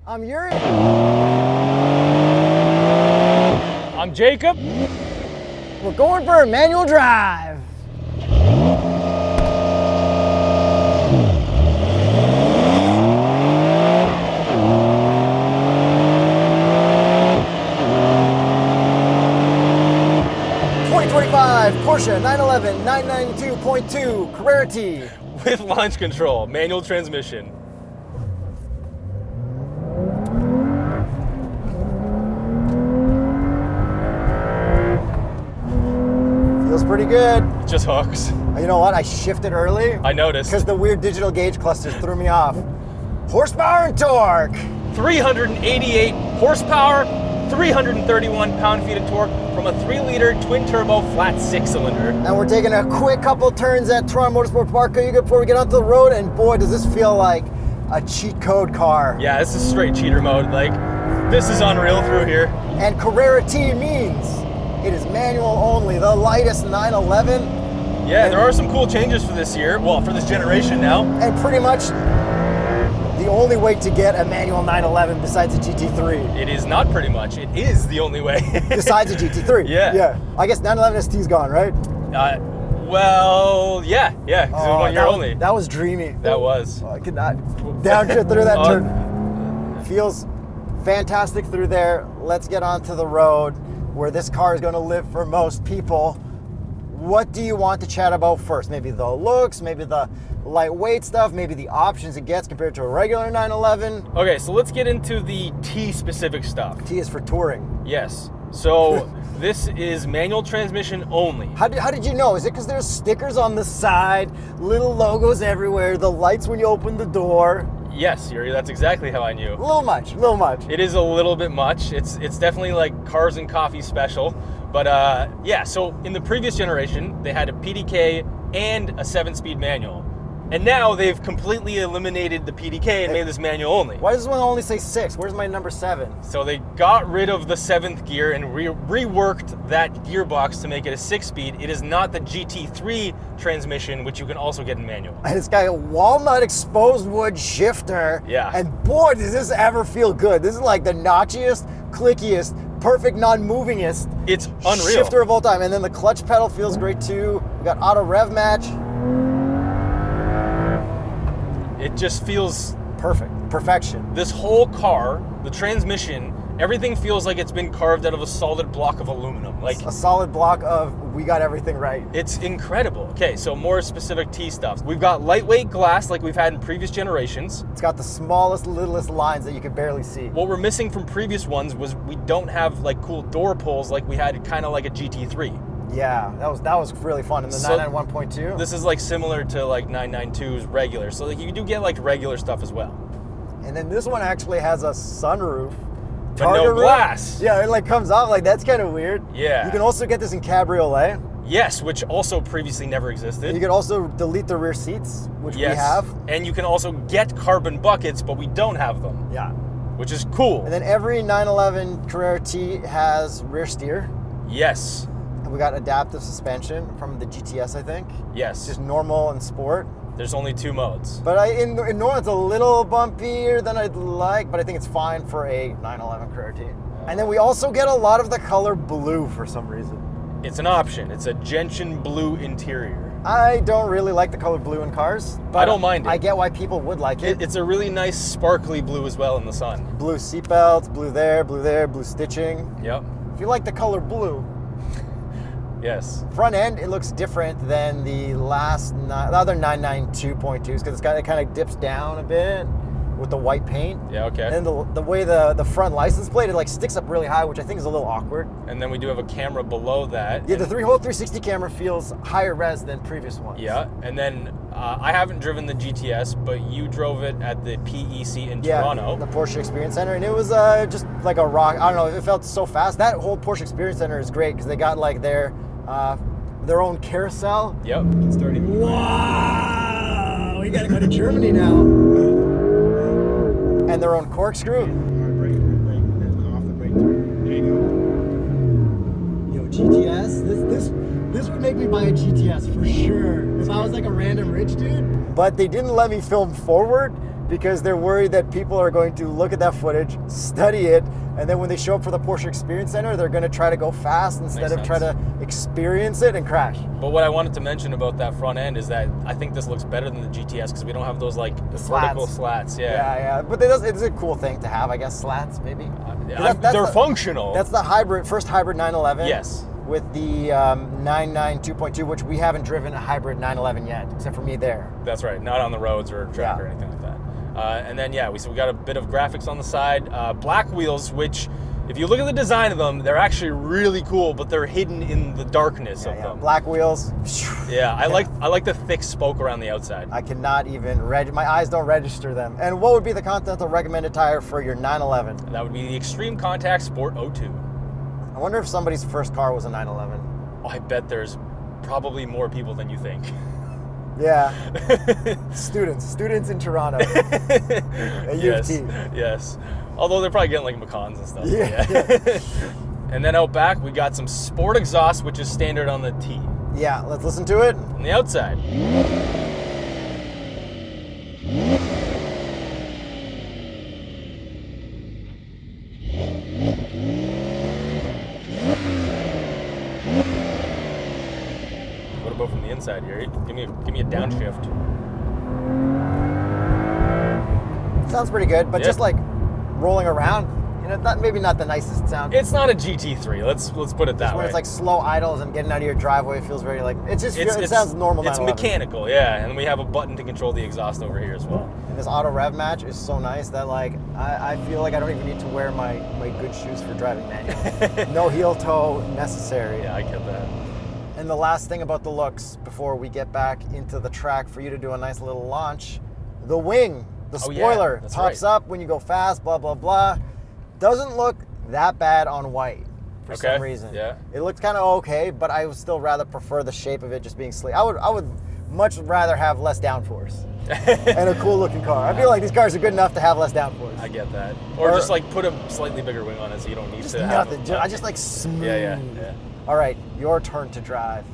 I'm Yuri. I'm Jakub. We're going for a manual drive. Porsche 911 992.2 Carrera T. With launch control, manual transmission. Feels pretty good. It just hooks. You know what? I shifted early. I noticed. Because the weird digital gauge clusters threw me off. Horsepower and torque. 388 horsepower, 331 pound-feet of torque from a 3-liter twin-turbo flat 6-cylinder. And we're taking a quick couple turns at Toronto Motorsport Park before we get onto the road, and boy, does this feel like a cheat code car. Yeah, this is straight cheater mode. Like, this is unreal through here. And Carrera T means it is manual only, the lightest 911. Yeah, there are some cool changes for this year. Well, for this generation now. And pretty much the only way to get a manual 911 besides a GT3. It is not pretty much. It is the only way. Besides a GT3. Yeah. I guess 911 ST's gone, right? Well, yeah, because it was 1 year only. That was dreamy. That was. I could not downshift through that turn. Feels fantastic through there. Let's get onto the road where this car is going to live for most people. What do you want to chat about first? Maybe the looks, maybe the lightweight stuff, maybe the options it gets compared to a regular 911. Okay, so let's get into the T-specific stuff. T is for Touring. Yes. So this is manual transmission only. How did you know? Is it because there's stickers on the side, little logos everywhere, the lights when you open the door? Yes, Yuri, that's exactly how I knew. A little much. It is a little bit much. It's definitely like cars and coffee special. But yeah, so in the previous generation, they had a PDK and a 7-speed manual. And now they've completely eliminated the PDK and made this manual only. Why does this one only say 6? Where's my number 7? So they got rid of the 7th gear and reworked that gearbox to make it a 6-speed. It is not the GT3 transmission, which you can also get in manual. And it's got a walnut exposed wood shifter. Yeah. And boy, does this ever feel good. This is like the notchiest, clickiest, perfect non-movingest It's unreal. shifter of all time. And then the clutch pedal feels great too. We got auto rev match. It just feels perfect. Perfection. This whole car, the transmission, everything feels like it's been carved out of a solid block of aluminum. Like a solid block of we got everything right. It's incredible. Okay, so more specific T stuff. We've got lightweight glass like we've had in previous generations. It's got the smallest, littlest lines that you can barely see. What we're missing from previous ones was we don't have like cool door pulls like we had kind of like a GT3. Yeah, that was really fun in the 991.2. This is like similar to like 992's regular. So like you do get like regular stuff as well. And then this one actually has a sunroof. But no glass. Yeah, it like comes off like that's kind of weird. Yeah. You can also get this in cabriolet. Yes, which also previously never existed. You can also delete the rear seats, which we have. And you can also get carbon buckets, but we don't have them. Yeah. Which is cool. And then every 911 Carrera T has rear steer. Yes. And we got adaptive suspension from the GTS, I think. Yes. Just normal and sport. There's only 2 modes. But in normal, it's a little bumpier than I'd like, but I think it's fine for a 911 Carrera T. And then we also get a lot of the color blue for some reason. It's an option. It's a gentian blue interior. I don't really like the color blue in cars. But I don't mind it. I get why people would like it. It's a really nice sparkly blue as well in the sun. Blue seatbelts, blue there, blue stitching. Yep. If you like the color blue. Yes. Front end, it looks different than the other 992.2s because it kind of dips down a bit with the white paint. Yeah, okay. And the way the front license plate, it like sticks up really high, which I think is a little awkward. And then we do have a camera below that. Yeah, the 3-hole 360 camera feels higher res than previous ones. Yeah, and then I haven't driven the GTS, but you drove it at the PEC in Toronto. The Porsche Experience Center, and it was just like a rock. I don't know, it felt so fast. That whole Porsche Experience Center is great because they got like their own carousel. Yep. Wow, we gotta go to Germany now. And their own corkscrew. Yo, GTS, this would make me buy a GTS for sure. If I was like a random rich dude. But they didn't let me film forward because they're worried that people are going to look at that footage, study it, and then when they show up for the Porsche Experience Center, they're going to try to go fast instead of try to experience it and crash. But what I wanted to mention about that front end is that I think this looks better than the GTS because we don't have those like vertical slats. Yeah. But it's a cool thing to have, I guess. Slats, maybe. They're functional. That's the first hybrid 911. Yes. With the 99 2.2, which we haven't driven a hybrid 911 yet, except for me there. That's right. Not on the roads or track or anything like that. And then, we got a bit of graphics on the side. Black wheels, which, if you look at the design of them, they're actually really cool, but they're hidden in the darkness of them. Black wheels. Yeah, I like the thick spoke around the outside. I cannot even my eyes don't register them. And what would be the Continental recommended tire for your 911? That would be the Extreme Contact Sport 02. I wonder if somebody's first car was a 911. Oh, I bet there's probably more people than you think. Yeah. Students in Toronto. At U of T. Yes. Although they're probably getting like Macans and stuff. Yeah. And then out back, we got some sport exhaust, which is standard on the T. Yeah, let's listen to it. On the outside. What about from the inside, Yuri? Give me a downshift. Sounds pretty good, but just like rolling around, maybe not the nicest sound. It's not a GT3. Let's put it that way. When it's like slow idles and getting out of your driveway, it feels very like it sounds normal. It's mechanical, and we have a button to control the exhaust over here as well. And this auto rev match is so nice that like I feel like I don't even need to wear my good shoes for driving manual. No heel toe necessary. Yeah, I get that. And the last thing about the looks before we get back into the track for you to do a nice little launch, the wing, the spoiler pops up when you go fast, blah, blah, blah. Doesn't look that bad on white for some reason. Yeah. It looked kind of okay, but I would still rather prefer the shape of it just being sleek. I would much rather have less downforce and a cool looking car. I feel like these cars are good enough to have less downforce. I get that. Or just like put a slightly bigger wing on it so you don't need to have nothing. I just like smooth. Yeah. All right, your turn to drive.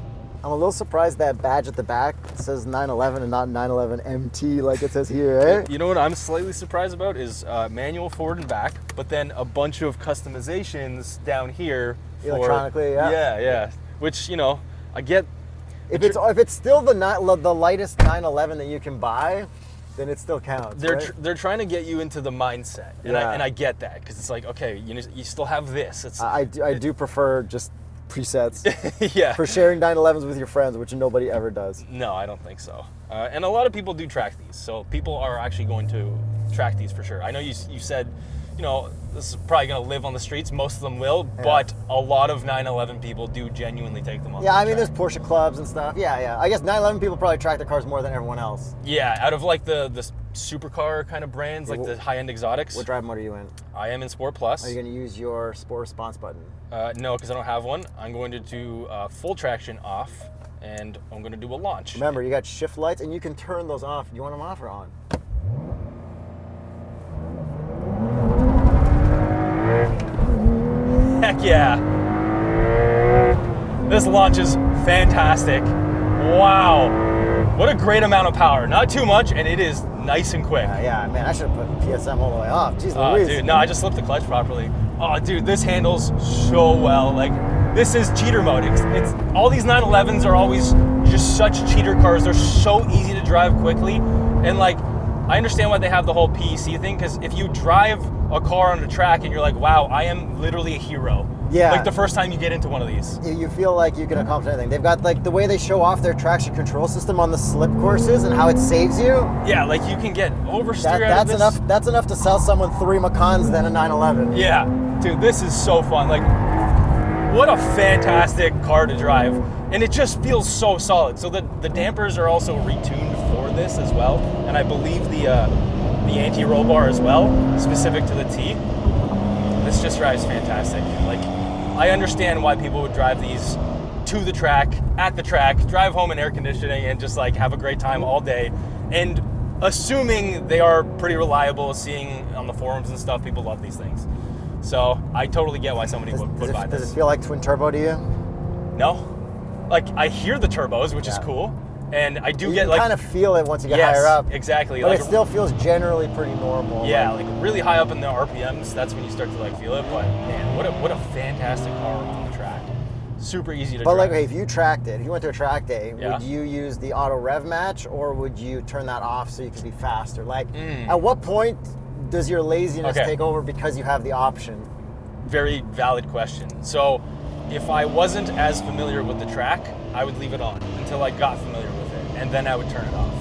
I'm a little surprised that badge at the back says 911 and not 911 MT like it says here, eh? You know what I'm slightly surprised about is manual forward and back, but then a bunch of customizations down here. Electronically, Yeah. Which, I get. If it's still the lightest 911 that you can buy, then it still counts. They're trying to get you into the mindset, and I get that because it's like, okay, you still have this. I do prefer just presets for sharing 911s with your friends, which nobody ever does. No, I don't think so. And a lot of people do track these, so people are actually going to track these for sure. I know you said, this is probably going to live on the streets. Most of them will, but a lot of 911 people do genuinely take them on. Yeah, I mean, there's Porsche clubs and stuff. Yeah. I guess 911 people probably track their cars more than everyone else. Yeah, out of like the supercar kind of brands, like the high-end exotics. What drive mode are you in? I am in Sport Plus. Are you going to use your Sport Response button? No, because I don't have one. I'm going to do full traction off, and I'm going to do a launch. Remember, you got shift lights, and you can turn those off. You want them off or on? Heck yeah. This launch is fantastic. Wow. What a great amount of power. Not too much, and it is nice and quick. Yeah, man, I should have put PSM all the way off. Jeez Louise. Dude, no, I just slipped the clutch properly. Oh, dude, this handles so well. Like, this is cheater mode. It's all these 911s are always just such cheater cars. They're so easy to drive quickly. And, like, I understand why they have the whole PEC thing, because if you drive a car on the track and you're like, wow, I am literally a hero. Yeah. Like the first time you get into one of these. You feel like you can accomplish anything. They've got like the way they show off their traction control system on the slip courses and how it saves you. Yeah, like you can get oversteer out of this. That's enough to sell someone 3 Macans than a 911. Yeah, dude, this is so fun. Like, what a fantastic car to drive. And it just feels so solid. So the dampers are also retuned for this as well. And I believe the anti-roll bar as well, specific to the T. This just drives fantastic. Like, I understand why people would drive these to the track, at the track, drive home in air conditioning, and just like have a great time all day. And assuming they are pretty reliable, seeing on the forums and stuff, people love these things. So I totally get why somebody would buy this. Does it feel like twin turbo to you? No. Like, I hear the turbos, which is cool. And I do You get can like kind of feel it once you get yes, higher up. exactly. But Like it still feels generally pretty normal. yeah, like really high up in the RPMs. That's when you start to like feel it. But man, what a fantastic car on the track. Super easy to But drive. like, hey, if you tracked it, if you went to a track day, Yeah. would you use the auto rev match or would you turn that off so you could be faster? Like, at what point does your laziness Okay. take over because you have the option? Very valid question. So if I wasn't as familiar with the track, I would leave it on until I got familiar with it, and then I would turn it off.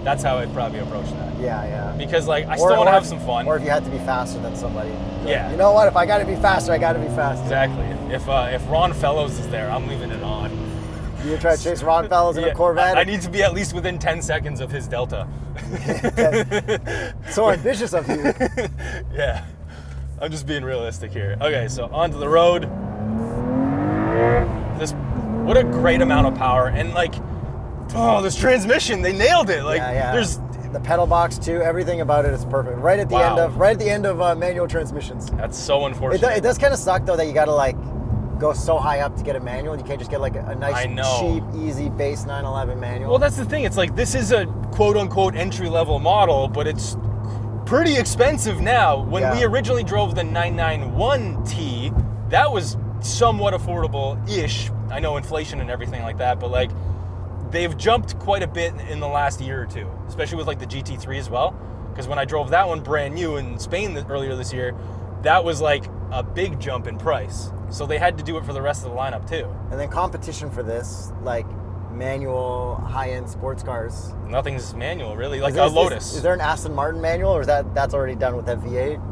That's how I'd probably approach that. Yeah, yeah. Because like I still want to have some fun. Or if you had to be faster than somebody. Yeah. You know what? If I got to be faster, I got to be faster. Exactly. If Ron Fellows is there, I'm leaving it on. You try to chase Ron Fellows in a Corvette? I need to be at least within 10 seconds of his Delta. So ambitious of you. Yeah. I'm just being realistic here. Okay, so onto the road. What a great amount of power, and like, oh, this transmission, they nailed it. Like, yeah. there's the pedal box too. Everything about it is perfect. Right at the end of manual transmissions. That's so unfortunate. It does kind of suck though that you got to like go so high up to get a manual. You can't just get like a nice, cheap, easy base 911 manual. Well, that's the thing. It's like this is a quote unquote entry level model, but it's pretty expensive now. When we originally drove the 991T, that was somewhat affordable-ish. I know inflation and everything like that, but like they've jumped quite a bit in the last year or two, especially with like the GT3 as well. Because when I drove that one brand new in Spain earlier this year, that was like a big jump in price. So they had to do it for the rest of the lineup too. And then competition for this, like manual high-end sports cars. Nothing's manual really, like a Lotus. Is there an Aston Martin manual, or is that's already done with that V8?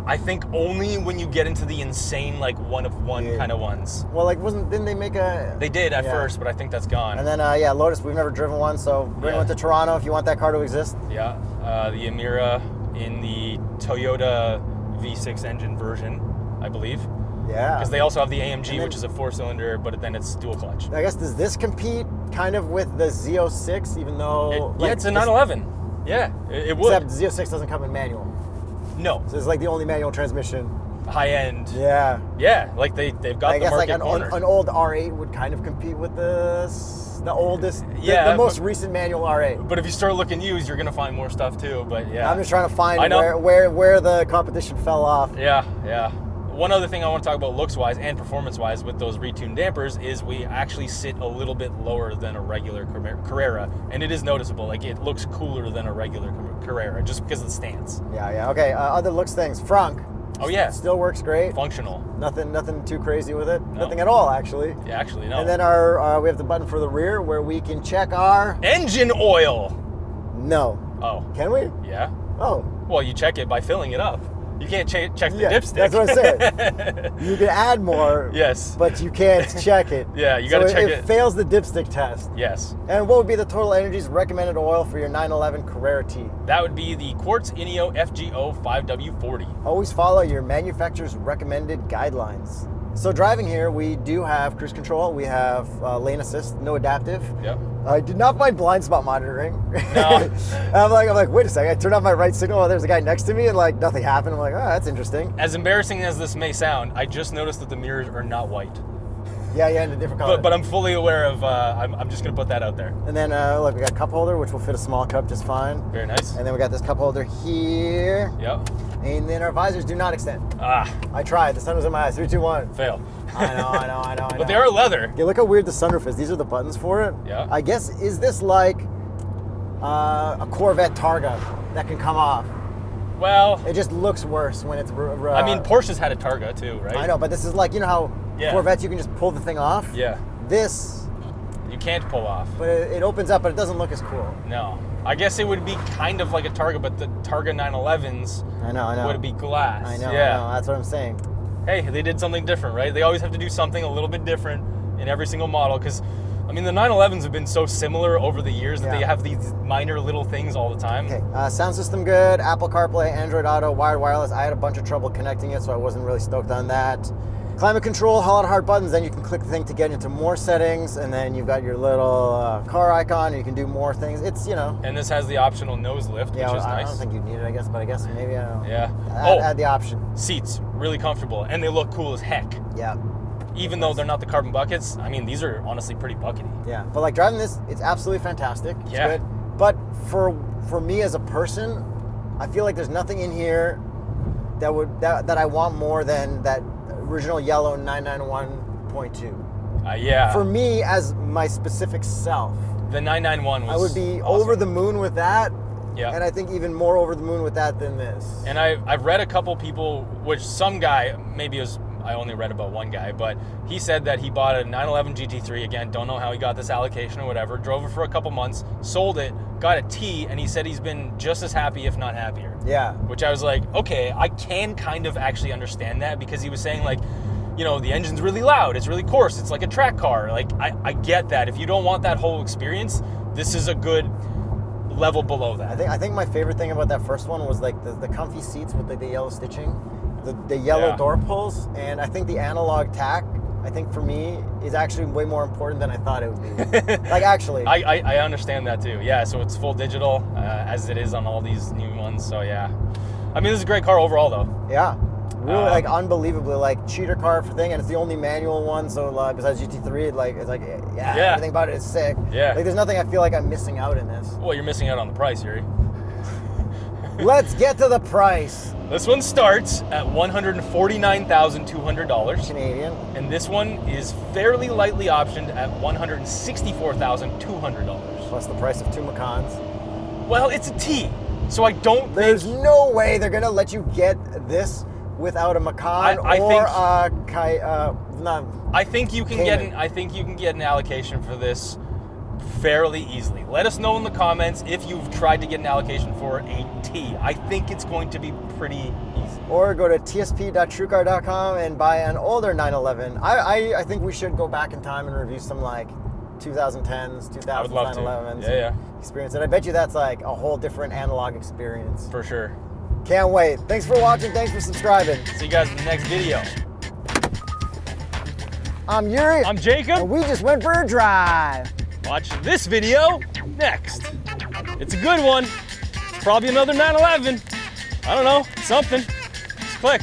I think only when you get into the insane like one of one kind of ones. Well, like didn't they make a? They did at first, but I think that's gone. And then Lotus, we've never driven one, so bring one to Toronto if you want that car to exist. Yeah, the Emira in the Toyota V6 engine version, I believe. Yeah. Because they also have the AMG, which is a 4-cylinder, but then it's dual clutch. I guess, does this compete kind of with the Z06, even though... It's a 911. Yeah, it would. Except Z06 doesn't come in manual. No. So it's like the only manual transmission. High end. Yeah. Yeah, like they've got I the guess market like cornered. an old R8 would kind of compete with the oldest, the most recent manual R8. But if you start looking used, you're going to find more stuff too, but yeah. I'm just trying to find where the competition fell off. Yeah. One other thing I want to talk about looks-wise and performance-wise with those retuned dampers is we actually sit a little bit lower than a regular Carrera, and it is noticeable. Like, it looks cooler than a regular Carrera just because of the stance. Yeah. Okay, other looks things. Frunk. Oh, yeah. Still works great. Functional. Nothing too crazy with it. No. Nothing at all, actually. Yeah, actually, no. And then we have the button for the rear where we can check our... Engine oil! No. Oh. Can we? Yeah. Oh. Well, you check it by filling it up. You can't check the dipstick. That's what I said. You can add more. Yes. But you can't check it. Yeah, you got to check it. It fails the dipstick test. Yes. And what would be the TotalEnergies recommended oil for your 911 Carrera T? That would be the Quartz Ineo FGO 5W40. Always follow your manufacturer's recommended guidelines. So driving here, we do have cruise control. We have lane assist, no adaptive. Yep. I did not find blind spot monitoring. No. I'm like, wait a second. I turned off my right signal. Oh, there's a guy next to me, and like nothing happened. I'm like, oh, that's interesting. As embarrassing as this may sound, I just noticed that the mirrors are not white. Yeah, in a different color. But I'm fully aware of. I'm just gonna put that out there. And then look, we got a cup holder, which will fit a small cup just fine. Very nice. And then we got this cup holder here. Yep. And then our visors do not extend. Ah. I tried. The sun was in my eyes. 3, 2, 1. Fail. I know. But they are leather. Yeah, look how weird the sunroof is. These are the buttons for it. Yeah. I guess, is this like a Corvette Targa that can come off? Well, It just looks worse when it's... I mean, Porsche's had a Targa too, right? I know, but this is like, you know how Corvettes, you can just pull the thing off? Yeah. This... You can't pull off. But it opens up, but it doesn't look as cool. No. I guess it would be kind of like a Targa, but the Targa 911s I know. would be glass. I know. That's what I'm saying. Hey, they did something different, right? They always have to do something a little bit different in every single model because, I mean, the 911s have been so similar over the years that they have these minor little things all the time. Okay, sound system good, Apple CarPlay, Android Auto, wired wireless. I had a bunch of trouble connecting it, so I wasn't really stoked on that. Climate control, a lot of hard buttons, then you can click the thing to get into more settings, and then you've got your little car icon, and you can do more things. It's, you know. And this has the optional nose lift, which is nice. I don't think you need it, I guess, but I guess maybe, I don't know. Yeah. Add the option. Seats, really comfortable, and they look cool as heck. Yeah. even though they're not the carbon buckets, I mean, these are honestly pretty buckety. Yeah, but like driving this, it's absolutely fantastic. It's Yeah. good. But for me as a person, I feel like there's nothing in here that I want more than that original yellow 991.2. Yeah. For me as my specific self, the 991 was I would be awesome. over the moon with that. Yeah. And I think even more over the moon with that than this. And I've read a couple people, which some guy, maybe it was, I only read about one guy, but he said that he bought a 911 GT3, again, don't know how he got this allocation or whatever, drove it for a couple months, sold it, got a T, and he said he's been just as happy, if not happier. Yeah. Which I was like, okay, I can kind of actually understand that, because he was saying like, you know, the engine's really loud, it's really coarse, it's like a track car. Like, I get that. If you don't want that whole experience, this is a good level below that. I think my favorite thing about that first one was like the comfy seats with the yellow stitching, the yellow door pulls, and I think the analog tack, I think for me, is actually way more important than I thought it would be. Like actually. I understand that too. Yeah, so it's full digital, as it is on all these new ones, so yeah. I mean, this is a great car overall though. Yeah. Really, like unbelievably, like cheater car thing, and it's the only manual one. So besides GT3, everything about it is sick. Yeah. Like there's nothing I feel like I'm missing out in this. Well, you're missing out on the price, Yuri. Let's get to the price. This one starts at $149,200 Canadian. and this one is fairly lightly optioned at $164,200. Plus the price of two Macans. Well, it's a T, so I don't There's think. no way they're gonna let you get this without a Macan I or think- a I think you can Cayman. get an allocation for this fairly easily. Let us know in the comments if you've tried to get an allocation for a T. I think it's going to be pretty easy. Or go to tsp.truecar.com and buy an older 911. I think we should go back in time and review some like 2010s, 2000s, I would love to. 911s. Yeah. Experience it. I bet you that's like a whole different analog experience. For sure. Can't wait. Thanks for watching. Thanks for subscribing. See you guys in the next video. I'm Yuri. I'm Jacob. And we just went for a drive. Watch this video next. It's a good one. It's probably another 911. I don't know, something. Just click.